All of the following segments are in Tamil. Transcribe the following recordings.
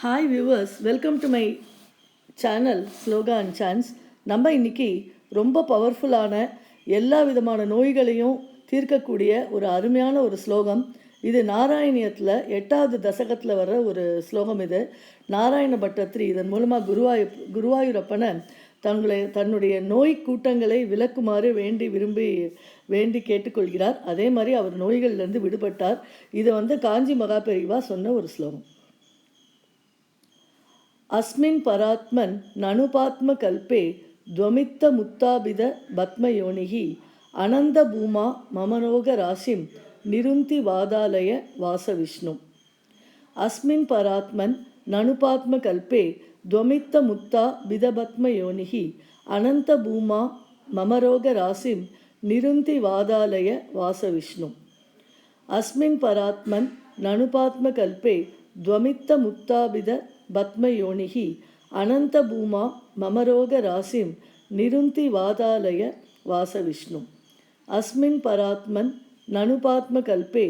Hi viewers, welcome to my channel shloka and chance. நம்ம இன்றைக்கி ரொம்ப பவர்ஃபுல்லான எல்லா விதமான நோய்களையும் தீர்க்கக்கூடிய ஒரு அருமையான ஒரு ஸ்லோகம். இது நாராயணியத்தில் 8வது தசகத்தில் வர்ற ஒரு ஸ்லோகம். இது நாராயண பட்டத்திரி இதன் மூலமாக குருவாயூரப்பனை தன்னுடைய நோய் கூட்டங்களை விலக்குமாறு வேண்டி கேட்டுக்கொள்கிறார். அதே மாதிரி அவர் நோய்கள்லேருந்து விடுபட்டார். இதை காஞ்சி மகாபெரிவா சொன்ன ஒரு ஸ்லோகம். अस्मिन् परात्मन् ननुपात्मकल्पे द्वमित्तमुत्ताभिद पद्मयोनिः अनन्तभूमा ममरोगराशिं निरुन्ति वादालय वासविष्णु. अस्मिन् परात्मन् ननुपात्मकल्पे द्वमित्तमुत्ताभिद पद्मयोनिः अनन्तभूमा ममरोगराशिं निरुन्ति वादालय वासविष्णु. अस्मिन् परात्मन् ननुपात्मकल्पे द्वमित्तमुत्ताभिद பத்மயோனிः அனந்தபூமா மமரோக ராசிம் நிருந்தி வாதாலய வாசவிஷ்ணு. அஸ்மின் பராத்மன் நனுபாத்மகல்பே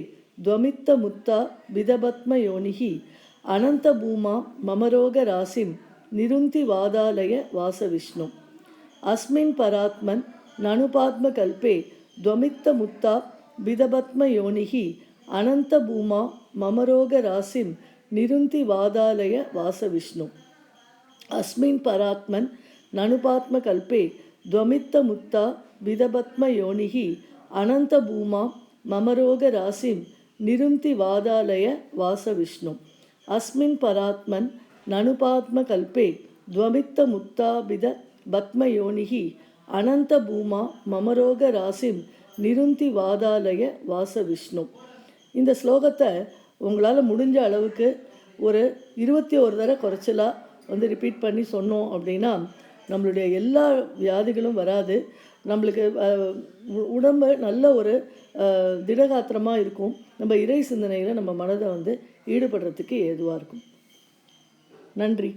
துவமித்த முத்தா விதபத்மயோனிः அனந்தபூமா மமரோக ராசிம் நிருந்தி வாதாலய வாசவிஷ்ணு. அஸ்மின் பராத்மன் நனுபாத்மகல்பே துவமித்த முத்தா விதபத்மயோனிः அனந்தபூமா மமரோக ராசிம் நிருந்தி வாதாலய வாசவிஷ்ணு. அஸ்மின் பராத்மன் நனுபாத்மகல்பே துவமித்த முத்தா விதபத்மயோனிः அனந்தபூமா மமரோக ராசிம் நிருந்தி வாதாலய வாசவிஷ்ணு. அஸ்மின் பராத்மன் நனுபாத்மகல்பே துவமித்த முத்தா விதபத்மயோனிः அனந்தபூமா மமரோக ராசிம் நிருந்தி வாதாலய வாசவிஷ்ணு. இந்த ஸ்லோகத்தை உங்களால் முடிஞ்ச அளவுக்கு ஒரு 21 தடவை குறைச்சலாக ரிப்பீட் பண்ணி சொன்னோம் அப்படின்னா நம்மளுடைய எல்லா வியாதிகளும் வராது. நம்மளுக்கு உடம்பு நல்ல ஒரு திடகாத்திரமாக இருக்கும். நம்ம இறை சிந்தனையில் நம்ம மனதை ஈடுபடுறதுக்கு ஏதுவாக இருக்கும். நன்றி.